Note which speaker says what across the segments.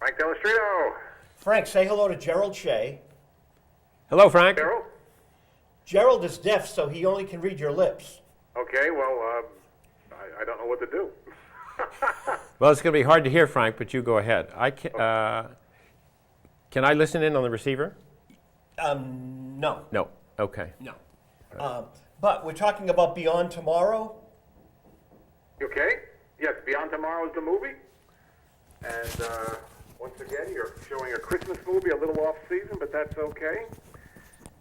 Speaker 1: Frank Dello Stritto.
Speaker 2: Frank, say hello to Gerald Shea.
Speaker 3: Hello, Frank.
Speaker 1: Gerald?
Speaker 2: Gerald is deaf, so he only can read your lips.
Speaker 1: Okay, well, I don't know what to do.
Speaker 3: Well, it's going to be hard to hear, Frank, but you go ahead. Can I listen in on the receiver?
Speaker 2: No.
Speaker 3: No. Okay.
Speaker 2: No. But we're talking about Beyond Tomorrow.
Speaker 1: Okay? Yes, Beyond Tomorrow is the movie. And once again, you're showing a Christmas movie, a little off-season, but that's okay.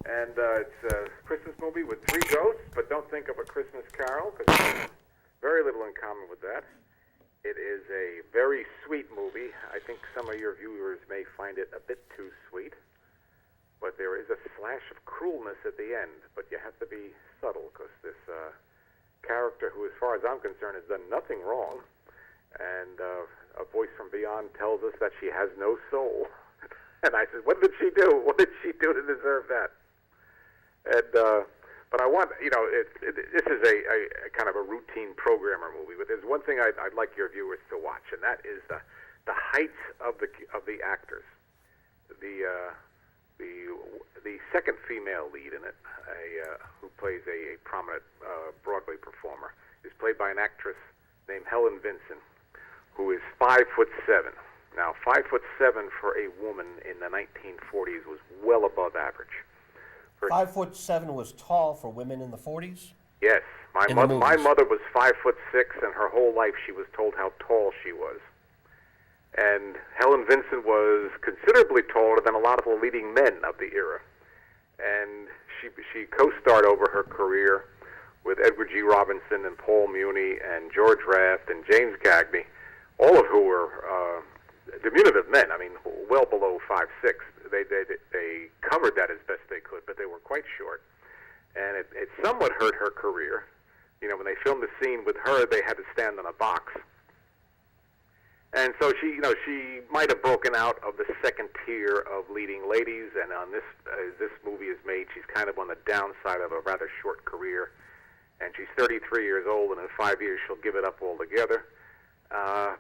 Speaker 1: And it's a Christmas movie with three ghosts, but don't think of A Christmas Carol, because there's very little in common with that. It is a very sweet movie. I think some of your viewers may find it a bit too sweet, but there is a slash of cruelness at the end, but you have to be subtle, because this character, who as far as I'm concerned has done nothing wrong, and a voice from beyond tells us that she has no soul. And I said, what did she do? What did she do to deserve that? And but I want, this is a kind of a routine programmer movie, but there's one thing I'd like your viewers to watch, and that is the heights of the actors. The second female lead in it, who plays a prominent Broadway performer, is played by an actress named Helen Vincent, who is 5'7". Now, 5'7" for a woman in the 1940s was well above average.
Speaker 2: 5'7" was tall for women in the 40s?
Speaker 1: Yes. My mother was 5'6", and her whole life she was told how tall she was. And Helen Vincent was considerably taller than a lot of the leading men of the era. And she co-starred over her career with Edward G. Robinson and Paul Muni and George Raft and James Cagney, all of who were diminutive men. I mean, well below 5'6". They covered that as best they could, but they were quite short. And it somewhat hurt her career. When they filmed the scene with her, they had to stand on a box. And so she might have broken out of the second tier of leading ladies, and on this, as this movie is made, she's kind of on the downside of a rather short career. And she's 33 years old, and in 5 years she'll give it up altogether.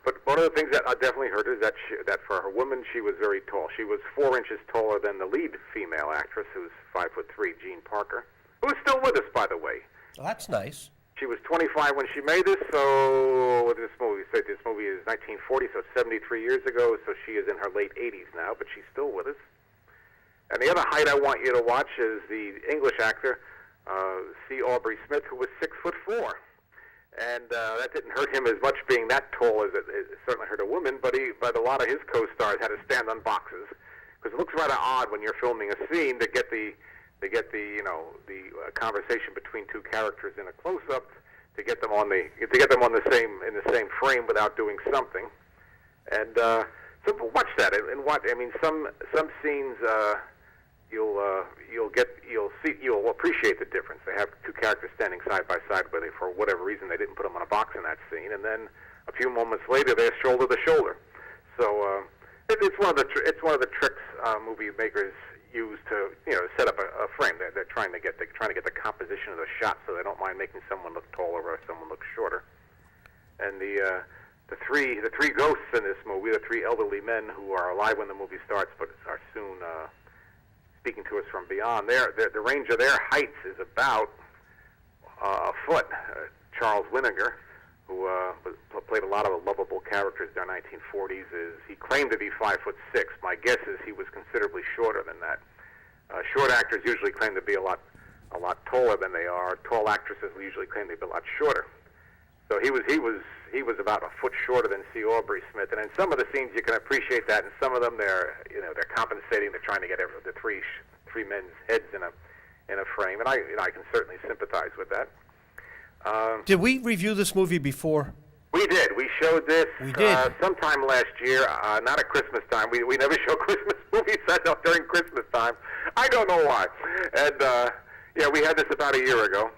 Speaker 1: But one of the things that I definitely heard is that for her woman, she was very tall. She was 4 inches taller than the lead female actress, who's 5'3", Jean Parker, who is still with us, by the way.
Speaker 2: Oh, that's nice.
Speaker 1: She was 25 when she made this, so this movie is 1940, so 73 years ago, so she is in her late 80s now, but she's still with us. And the other height I want you to watch is the English actor, C. Aubrey Smith, who was 6'4". And that didn't hurt him as much being that tall as it certainly hurt a woman, but a lot of his co-stars had to stand on boxes, because it looks rather odd when you're filming a scene to get the conversation between two characters in a close-up, to get them on the same frame without doing something. And so watch that, and watch. I mean, some scenes you'll appreciate the difference. They have two characters standing side by side, but for whatever reason they didn't put them on a box in that scene, and then a few moments later they're shoulder to shoulder. So it's one of the tricks movie makers use to set up a frame. They're trying to get the composition of the shot, so they don't mind making someone look taller or someone look shorter. And the three ghosts in this movie, the three elderly men who are alive when the movie starts, but are soon speaking to us from beyond. The range of their heights is about a foot. Charles Winninger, who played a lot of lovable characters during the 1940s, he claimed to be 5'6". My guess is he was considerably shorter than that. Short actors usually claim to be a lot taller than they are. Tall actresses usually claim to be a lot shorter. So he was about a foot shorter than C. Aubrey Smith. And in some of the scenes you can appreciate that. In some of them they're compensating. They're trying to get the three men's heads in a frame. And I can certainly sympathize with that.
Speaker 2: Did we review this movie before?
Speaker 1: We did. We showed this sometime last year, not at Christmas time. We never show Christmas movies during Christmas time. I don't know why. And we had this about a year ago.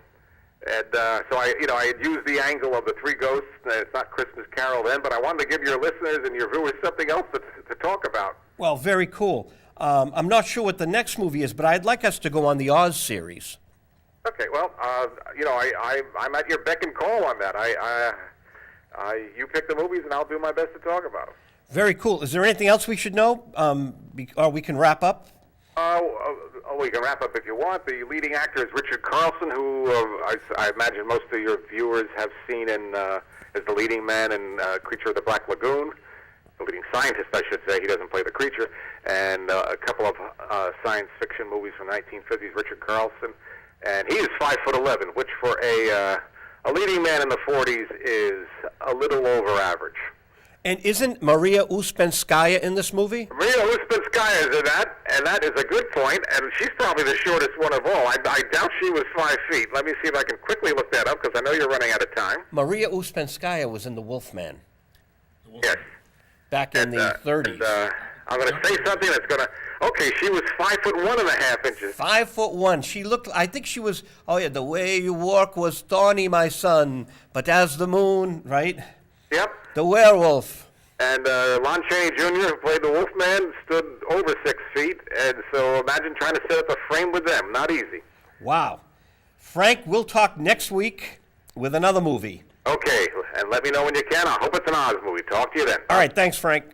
Speaker 1: And so I had used the angle of the three ghosts. It's not Christmas Carol then, but I wanted to give your listeners and your viewers something else to talk about.
Speaker 2: Well, very cool. I'm not sure what the next movie is, but I'd like us to go on the Oz series.
Speaker 1: Okay, well, I'm at your beck and call on that. You pick the movies, and I'll do my best to talk about them.
Speaker 2: Very cool. Is there anything else we should know, or we can wrap up?
Speaker 1: Well, you can wrap up if you want. The leading actor is Richard Carlson, who I imagine most of your viewers have seen as the leading man in Creature of the Black Lagoon. The leading scientist, I should say. He doesn't play the creature. And a couple of science fiction movies from the 1950s, Richard Carlson. And he is 5'11", which for a leading man in the 40s is a little over average.
Speaker 2: And isn't Maria Ouspenskaya in this movie?
Speaker 1: Maria Ouspenskaya is in that, and that is a good point, and she's probably the shortest one of all. I doubt she was 5 feet. Let me see if I can quickly look that up, because I know you're running out of time.
Speaker 2: Maria Ouspenskaya was in The Wolfman.
Speaker 1: Yes.
Speaker 2: Back in the 30s.
Speaker 1: And, I'm going to say something that's going to... Okay, she was 5'1.5 inches.
Speaker 2: 5'1". She looked... I think she was... Oh, yeah, the way you walk was thorny, my son, but as the moon, right?
Speaker 1: Yep.
Speaker 2: The werewolf.
Speaker 1: And Lon Chaney Jr., who played the Wolfman, stood over 6 feet, and so imagine trying to set up a frame with them. Not easy.
Speaker 2: Wow. Frank, we'll talk next week with another movie.
Speaker 1: Okay, and let me know when you can. I hope it's an Oz movie. Talk to you then.
Speaker 2: All right, thanks, Frank.